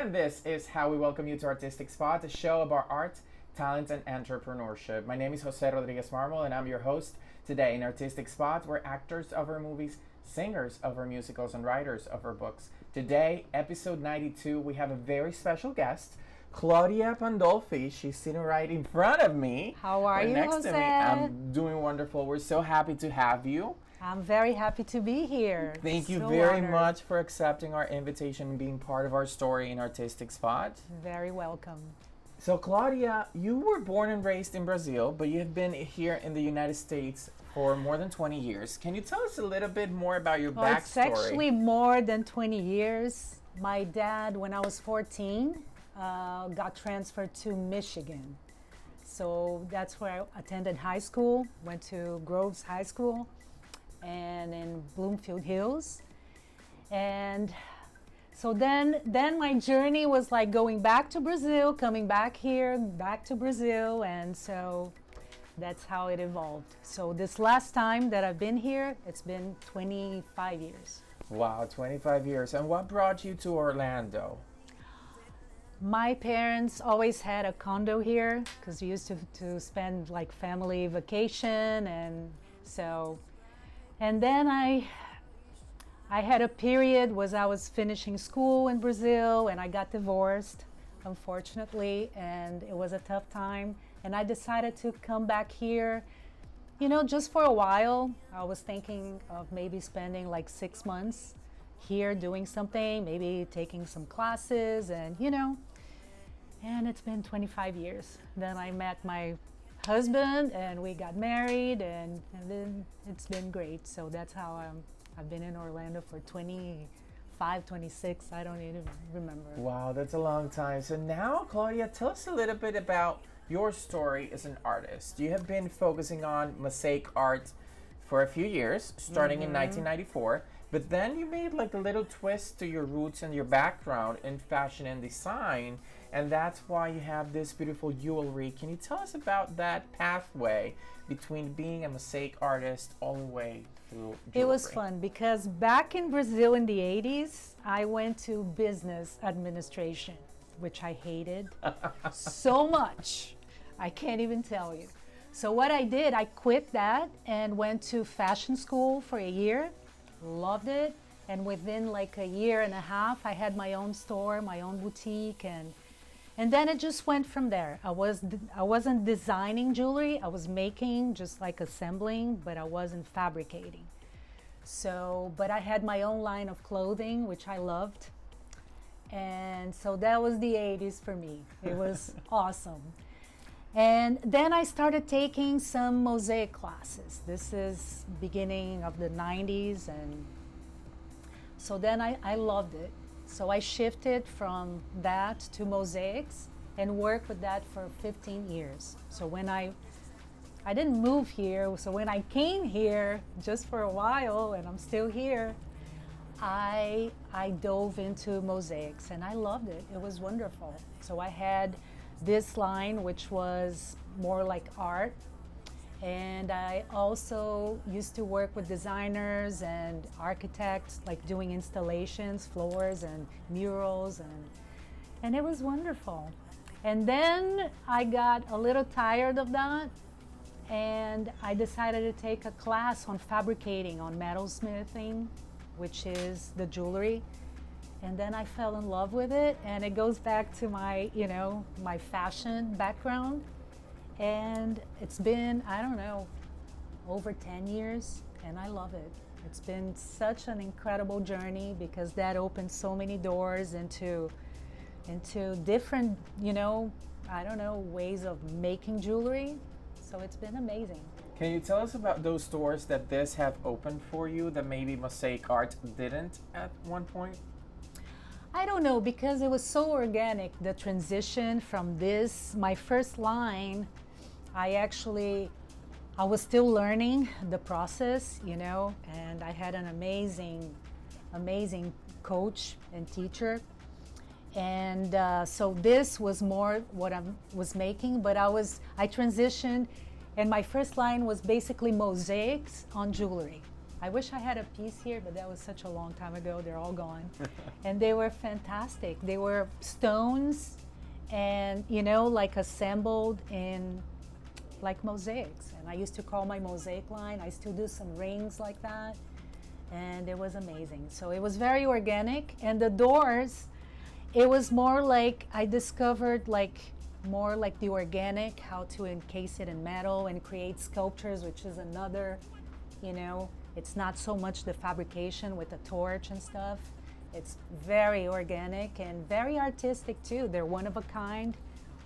and this is how we welcome you to Artistic Spot, a show about art, talent, and entrepreneurship. My name is Jose Rodriguez Marmol, and I'm your host. Today in Artistic Spot, we're actors of our movies, singers of our musicals, and writers of our books. Today, episode 92, we have a very special guest, Claudia Pandolfi. She's sitting right in front of me. How are you, next Jose? to me. I'm doing wonderful. We're so happy to have you. I'm very happy to be here. Thank you So very honored. much for accepting our invitation and being part of our story in Artistic Spot. Very welcome. So, Claudia, you were born and raised in Brazil, but you have been here in the United States for more than 20 years. Can you tell us a little bit more about your Well, it's backstory? actually more than 20 years. My dad, when I was 14, got transferred to Michigan. So that's where I attended high school, went to Groves High School and in Bloomfield Hills. And so then my journey was like going back to Brazil, coming back here, back to Brazil, and so that's how it evolved. So this last time that I've been here, it's been 25 years. Wow, 25 years. And what brought you to Orlando? My parents always had a condo here because we used to spend like family vacation, and so, and then I had a period was I was finishing school in Brazil and I got divorced, unfortunately, and it was a tough time, and I decided to come back here, you know, just for a while. I was thinking of maybe spending like 6 months here doing something, maybe taking some classes, and you know, and it's been 25 years. Then I met my husband and we got married, and then it's been great. So that's how I've been in Orlando for 25, 26, I don't even remember. Wow, that's a long time. So now, Claudia, tell us a little bit about your story as an artist. You have been focusing on mosaic art for a few years, starting in 1994, but then you made like a little twist to your roots and your background in fashion and design, and that's why you have this beautiful jewelry. Can you tell us about that pathway between being a mosaic artist all the way through jewelry? It was fun because back in Brazil in the 80s, I went to business administration, which I hated so much. I can't even tell you. So what I did, I quit that and went to fashion school for a year. Loved it, and within like a year and a half I had my own store, my own boutique, and then it just went from there. I wasn't designing jewelry, I was making, just like assembling, but I wasn't fabricating. So but I had my own line of clothing, which I loved, and so that was the 80s for me. It was awesome. And then I started taking some mosaic classes. This is beginning of the 90s, and so then I loved it. So I shifted from that to mosaics and worked with that for 15 years. So when I didn't move here, so when I came here just for a while, and I'm still here, I dove into mosaics and I loved it. It was wonderful. So I had this line, which was more like art, and I also used to work with designers and architects, like doing installations, floors and murals, and it was wonderful. And then I got a little tired of that, and I decided to take a class on fabricating, on metalsmithing, which is the jewelry. And then I fell in love with it, and it goes back to my, you know, my fashion background. And it's been, I don't know, over 10 years, and I love it. It's been such an incredible journey because that opened so many doors into different, you know, I don't know, ways of making jewelry. So it's been amazing. Can you tell us about those doors that this have opened for you that maybe mosaic art didn't at one point? I don't know, because it was so organic, the transition from this, my first line, I was still learning the process, you know, and I had an amazing coach and teacher. And so this was more what I was making, but I transitioned, and my first line was basically mosaics on jewelry. I wish I had a piece here, but that was such a long time ago. They're all gone. And they were fantastic. They were stones and, you know, like assembled in like mosaics. And I used to call my mosaic line. I still do some rings like that. And it was amazing. So it was very organic. And the doors, it was more like I discovered like more like the organic, how to encase it in metal and create sculptures, which is another, you know, it's not so much the fabrication with the torch and stuff. It's very organic and very artistic too. They're one of a kind.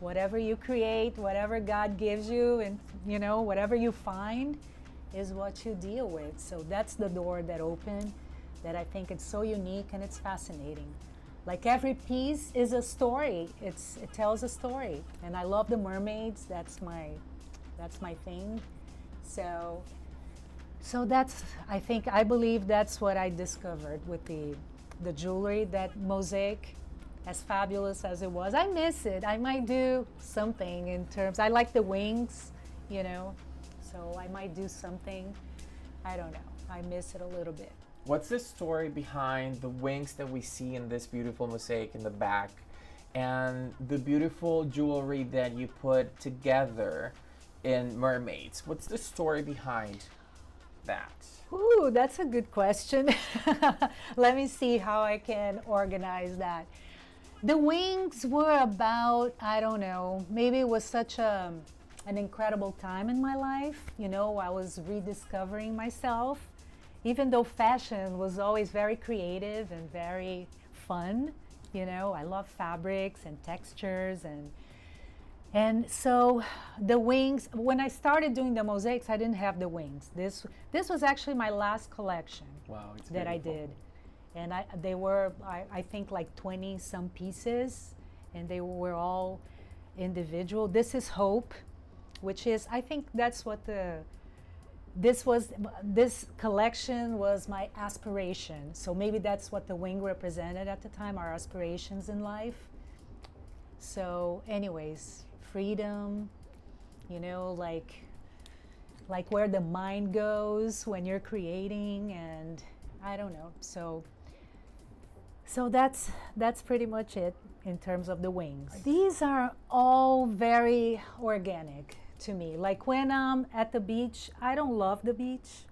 Whatever you create, whatever God gives you, and you know, whatever you find is what you deal with. So that's the door that opened, that I think it's so unique and it's fascinating. Like every piece is a story. It tells a story, and I love the mermaids. That's my thing. So that's, I believe that's what I discovered with the jewelry, that mosaic, as fabulous as it was. I miss it. I might do something in terms, I like the wings, you know, so I might do something. I don't know. I miss it a little bit. What's the story behind the wings that we see in this beautiful mosaic in the back and the beautiful jewelry that you put together in mermaids? What's the story behind that? Ooh, that's a good question. Let me see how I can organize that. The wings were about, I don't know, maybe it was such an incredible time in my life. You know, I was rediscovering myself. Even though fashion was always very creative and very fun, you know, I love fabrics and textures, and so the wings, when I started doing the mosaics, I didn't have the wings. This was actually my last collection. Wow, it's that beautiful. I did. And they were, I think, like 20 some pieces, and they were all individual. This is Hope, which is, I think that's what this collection was my aspiration. So maybe that's what the wing represented at the time, our aspirations in life. So anyways, freedom, you know, like where the mind goes when you're creating, and I don't know. So that's pretty much it in terms of the wings. These are all very organic to me. Like when I'm at the beach, I don't love the beach,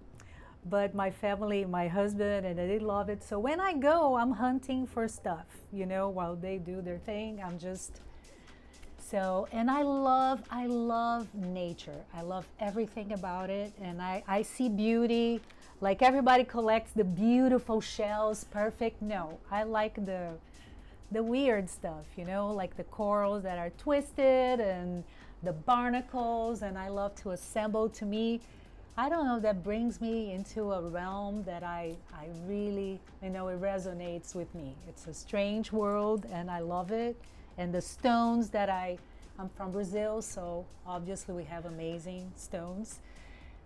but my family, my husband, and they love it. So when I go, I'm hunting for stuff, you know, while they do their thing. I'm just, so, and I love nature. I love everything about it. And I see beauty. Like everybody collects the beautiful shells, perfect. No, I like the weird stuff, you know, like the corals that are twisted and the barnacles, and I love to assemble. To me, I don't know, that brings me into a realm that I really, you know, it resonates with me. It's a strange world and I love it. And the stones that I'm from Brazil, so obviously we have amazing stones.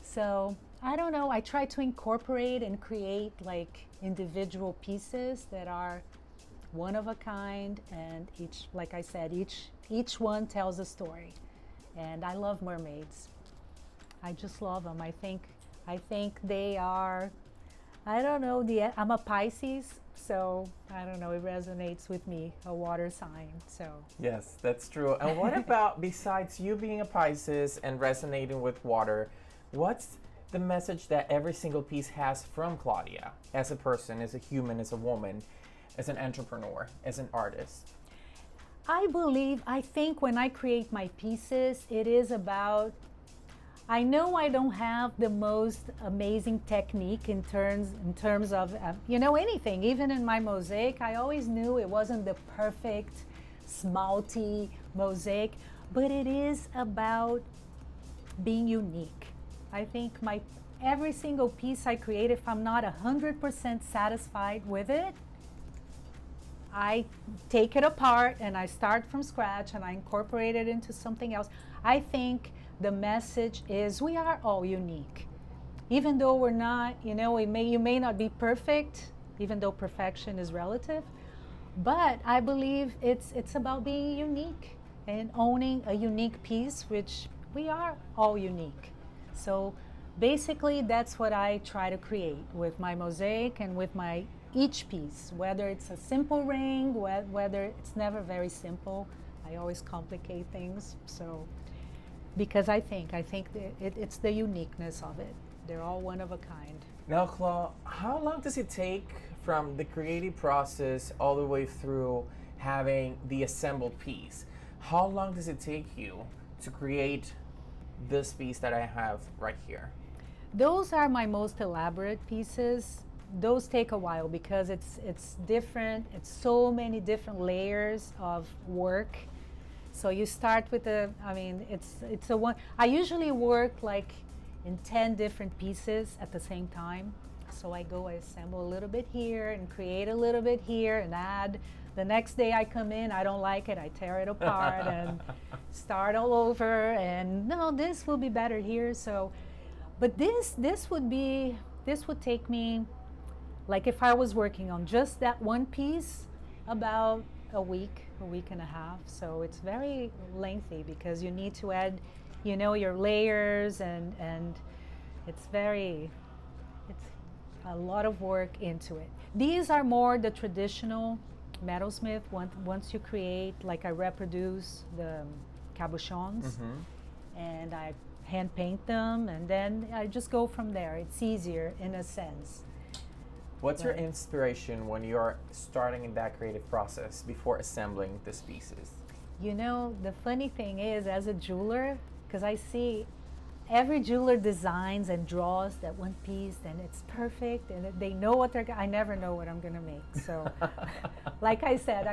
So I don't know, I try to incorporate and create like individual pieces that are one of a kind, and each, like I said, each one tells a story. And I love mermaids. I just love them. I think they are, I don't know, I'm a Pisces, so I don't know, it resonates with me, a water sign, so. Yes, that's true. And what about, besides you being a Pisces and resonating with water, what's the message that every single piece has from Claudia as a person, as a human, as a woman, as an entrepreneur, as an artist? I think when I create my pieces, it is about, I know I don't have the most amazing technique in terms of, you know, anything. Even in my mosaic, I always knew it wasn't the perfect smalty mosaic, but it is about being unique. I think every single piece I create, if I'm not 100% satisfied with it, I take it apart and I start from scratch and I incorporate it into something else. I think the message is we are all unique. Even though we're not, you know, you may not be perfect, even though perfection is relative, but I believe it's about being unique and owning a unique piece, which we are all unique. So basically that's what I try to create with my mosaic and with my each piece, whether it's a simple ring, whether it's never very simple. I always complicate things. So because I think it's the uniqueness of it. They're all one of a kind. Now, Clau, how long does it take from the creative process all the way through having the assembled piece? How long does it take you to create this piece that I have right here? Those are my most elaborate pieces. Those take a while because it's different. It's so many different layers of work. So you start with it's a one. I usually work like in 10 different pieces at the same time. So I assemble a little bit here and create a little bit here and add. The next day I come in, I don't like it, I tear it apart and start all over. And no, this will be better here. So, but this would take me, like if I was working on just that one piece, about a week and a half. So it's very lengthy because you need to add, your layers and it's a lot of work into it. These are more the traditional metalsmith. Once you create, like I reproduce the cabochons and I hand paint them and then I just go from there. It's easier in a sense. What's your inspiration when you're starting in that creative process before assembling these pieces? The funny thing is, as a jeweler, because I see every jeweler designs and draws that one piece and it's perfect and they know what I never know what I'm gonna make. So like I said,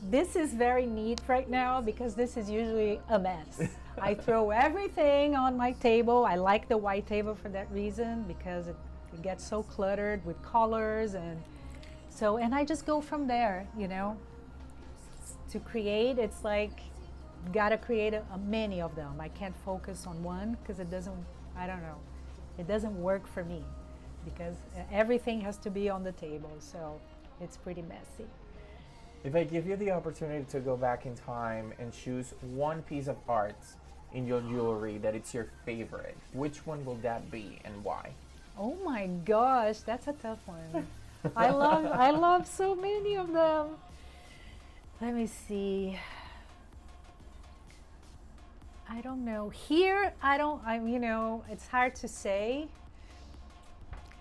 this is very neat right now because this is usually a mess. I throw everything on my table. I like the white table for that reason because it gets so cluttered with colors and I just go from there, to create. It's like gotta create a many of them. I can't focus on one because it doesn't work for me because everything has to be on the table, so it's pretty messy. If I give you the opportunity to go back in time and choose one piece of art in your jewelry that it's your favorite, which one will that be and why? Oh my gosh, that's a tough one. I love so many of them. Let me see. I don't know. Here, it's hard to say.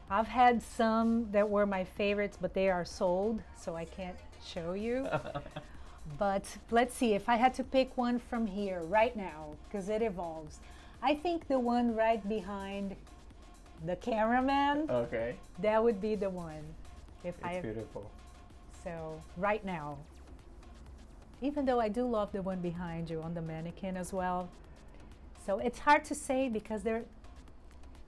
I've had some that were my favorites, but they are sold, so I can't show you. But let's see, if I had to pick one from here right now, because it evolves, I think the one right behind the cameraman, okay, that would be the one. It's beautiful. So right now, even though I do love the one behind you on the mannequin as well. So it's hard to say because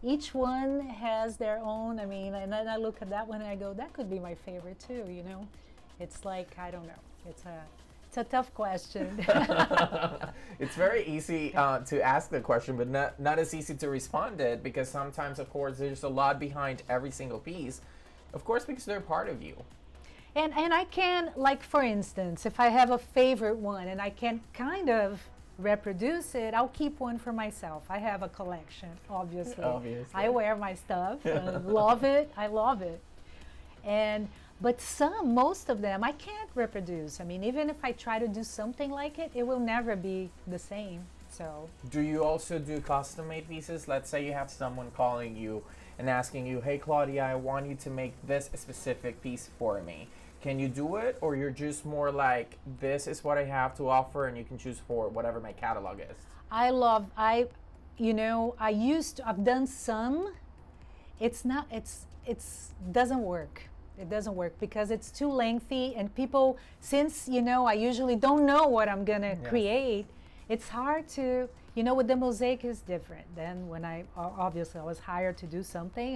each one has their own, and then I look at that one and I go, that could be my favorite too, It's like, I don't know. It's a tough question. It's very easy to ask the question, but not as easy to respond it because sometimes, of course, there's a lot behind every single piece. Of course, because they're part of you. And I can, like for instance, if I have a favorite one and I can kind of reproduce it, I'll keep one for myself. I have a collection, obviously. I wear my stuff and love it. I love it. But most of them, I can't reproduce. Even if I try to do something like it, it will never be the same. So. Do you also do custom-made pieces? Let's say you have someone calling you and asking you, hey, Claudia, I want you to make this specific piece for me. Can you do it? Or you're just more like, this is what I have to offer and you can choose for whatever my catalog is? I've done some. Doesn't work. It doesn't work because it's too lengthy and people, since, I usually don't know what I'm gonna create, it's hard to, with the mosaic is different. Then when I was hired to do something,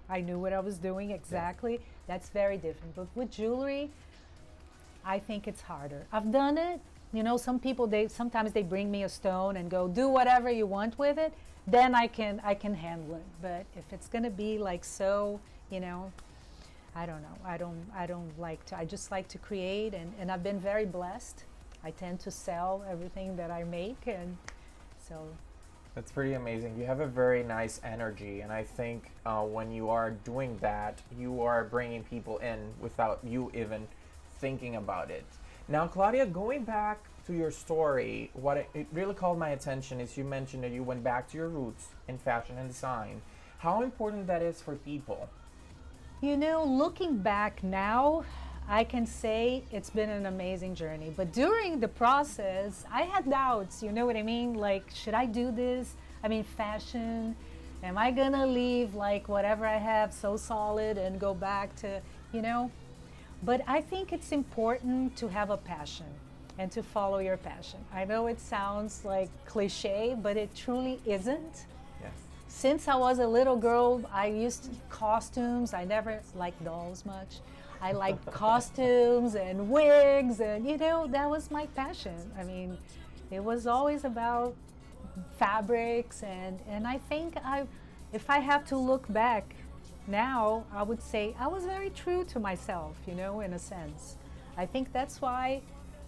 I knew what I was doing exactly. Yes. That's very different. But with jewelry, I think it's harder. I've done it. Some people, sometimes they bring me a stone and go, do whatever you want with it. Then I can handle it. But if it's gonna be like so, I don't know. I don't like to. I just like to create, and I've been very blessed. I tend to sell everything that I make, and so That's pretty amazing. You have a very nice energy, and I think when you are doing that, you are bringing people in without you even thinking about it. Now, Claudia, going back to your story, what it really called my attention is you mentioned that you went back to your roots in fashion and design. How important that is for people? You know, looking back now, I can say it's been an amazing journey. But during the process, I had doubts, you know what I mean? Like, should I do this? I mean, fashion, am I gonna leave like whatever I have so solid and go back to, you know? But I think it's important to have a passion and to follow your passion. I know it sounds like cliche, but it truly isn't. Yes. Since I was a little girl, I used to costumes. I never liked dolls much. I liked costumes and wigs, and you know, that was my passion. I mean, it was always about fabrics, and I think if I have to look back now, I would say I was very true to myself, you know, in a sense. I think that's why,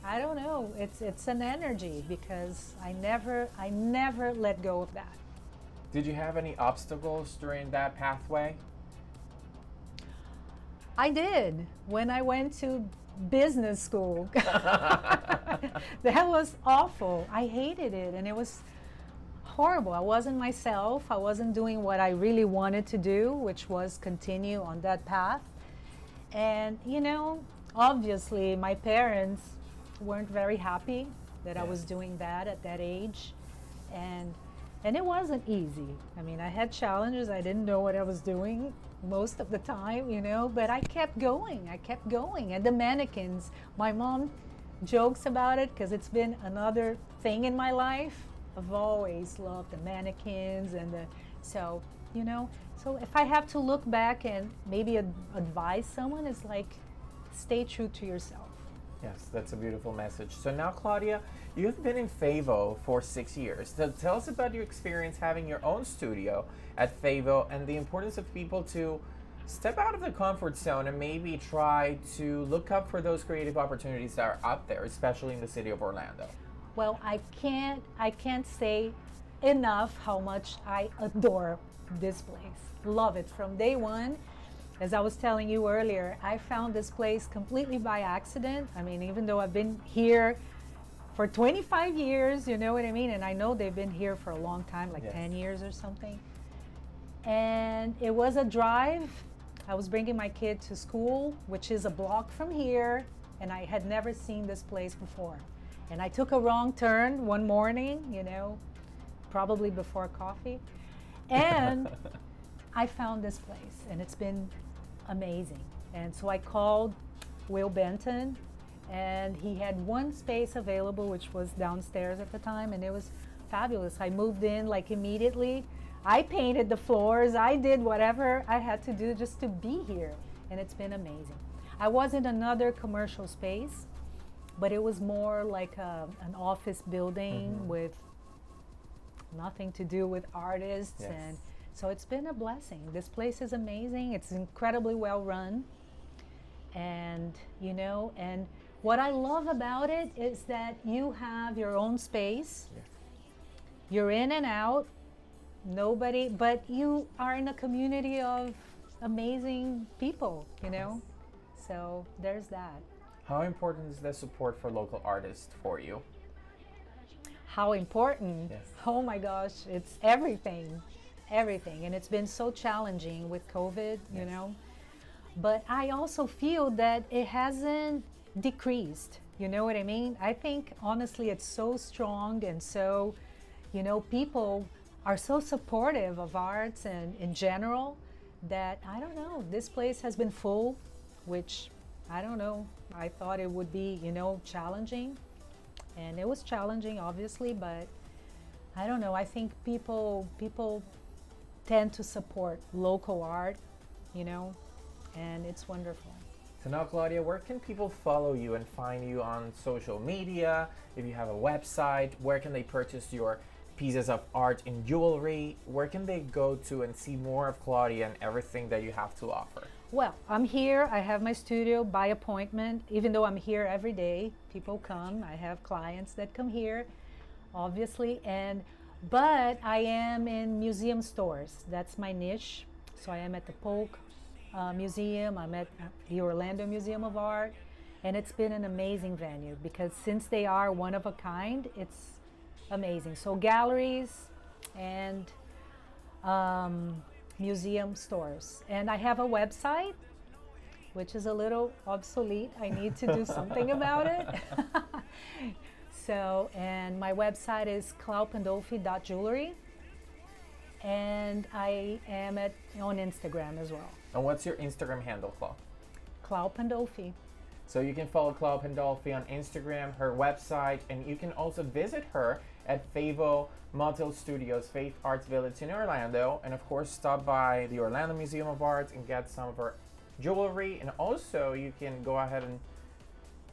I don't know, it's an energy because I never let go of that. Did you have any obstacles during that pathway? I did when I went to business school. That was awful. I hated it, and it was horrible. I wasn't myself. I wasn't doing what I really wanted to do, which was continue on that path. And, you know, obviously my parents weren't very happy that I was doing that at that age. And it wasn't easy. I mean, I had challenges. I didn't know what I was doing most of the time, you know, but I kept going. I kept going. And the mannequins, my mom jokes about it because it's been another thing in my life. I've always loved the mannequins so, you know, so if I have to look back and maybe advise someone, it's like, stay true to yourself. Yes, that's a beautiful message. So now, Claudia, you've been in Favo for 6 years. So tell us about your experience having your own studio at Favo and the importance of people to step out of the comfort zone and maybe try to look up for those creative opportunities that are out there, especially in the city of Orlando. Well, I can't say enough how much I adore this place. Love it from day one. As I was telling you earlier, I found this place completely by accident. I mean, even though I've been here for 25 years, you know what I mean? And I know they've been here for a long time, like 10 years or something. And it was a drive. I was bringing my kid to school, which is a block from here, and I had never seen this place before. And I took a wrong turn one morning, you know, probably before coffee. And I found this place, and it's been amazing. And so I called Will Benton, and he had one space available, which was downstairs at the time, and it was fabulous. I moved in like immediately. I painted the floors. I did whatever I had to do just to be here, and it's been amazing. I was in another commercial space, but it was more like an office building with nothing to do with artists. And so it's been a blessing. This place is amazing. It's incredibly well run. And, you know, and what I love about it is that you have your own space. You're in and out, but you are in a community of amazing people, you know? So there's that. How important is the support for local artists for you? How important? Yes. Oh my gosh, it's everything. Everything. And it's been so challenging with COVID, you know. But I also feel that it hasn't decreased. You know what I mean? I think honestly it's so strong, and so, you know, people are so supportive of arts and in general that, I don't know, this place has been full, which I don't know. I thought it would be, you know, challenging. And it was challenging, obviously, but I don't know. I think people tend to support local art, you know, and it's wonderful. So now, Claudia, where can people follow you and find you on social media? If you have a website, where can they purchase your pieces of art and jewelry? Where can they go to and see more of Claudia and everything that you have to offer? Well, I'm here. I have my studio by appointment. Even though I'm here every day, people come. I have clients that come here, obviously. And But I am in museum stores. That's my niche. So I am at the Polk Museum. I'm at the Orlando Museum of Art. And it's been an amazing venue because since they are one of a kind, it's amazing. So galleries and museum stores. And I have a website, which is a little obsolete. I need to do something about it. So, and my website is claupandolfi.jewelry. And I am on Instagram as well. And what's your Instagram handle, Clau? Clau Pandolfi. So you can follow Clau Pandolfi on Instagram, her website, and you can also visit her at Favo Motel Studios, Faith Arts Village in Orlando. And of course, stop by the Orlando Museum of Art and get some of her jewelry. And also, you can go ahead and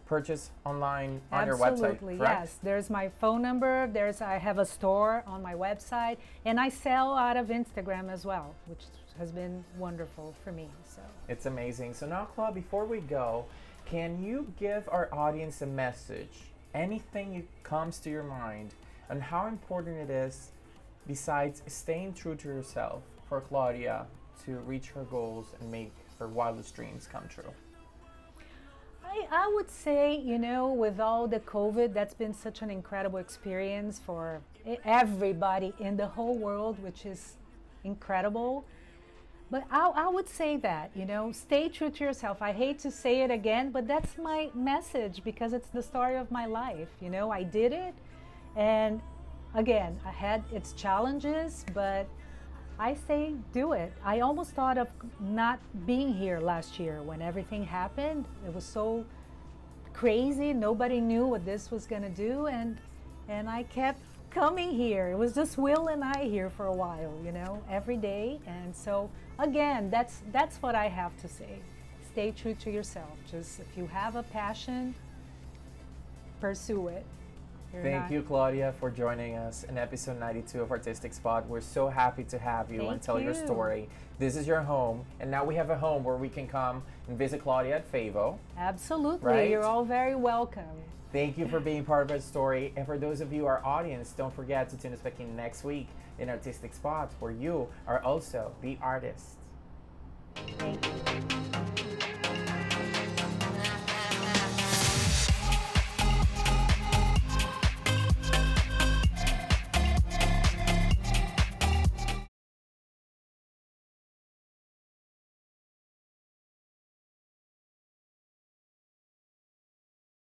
purchase online on your website. Absolutely, yes. There's my phone number. I have a store on my website, and I sell out of Instagram as well, which has been wonderful for me. So it's amazing. So now, Clau, before we go, can you give our audience a message? Anything that comes to your mind on how important it is, besides staying true to yourself, for Claudia to reach her goals and make her wildest dreams come true? I would say, with all the COVID, that's been such an incredible experience for everybody in the whole world, which is incredible. But I would say that, stay true to yourself. I hate to say it again, but that's my message because it's the story of my life. I did it. And again, I had its challenges, but I say do it. I almost thought of not being here last year when everything happened. It was so crazy. Nobody knew what this was going to do. And I kept coming here. It was just Will and I here for a while, every day. And so, again, that's what I have to say. Stay true to yourself. Just if you have a passion, pursue it. Thank you, Claudia, for joining us in episode 92 of Artistic Spot. We're so happy to have you and tell your story. This is your home, and now we have a home where we can come and visit Claudia at Favo. Absolutely. Right? You're all very welcome. Thank you for being part of our story. And for those of you, our audience, don't forget to tune us back in next week in Artistic Spot, where you are also the artist. Thank you.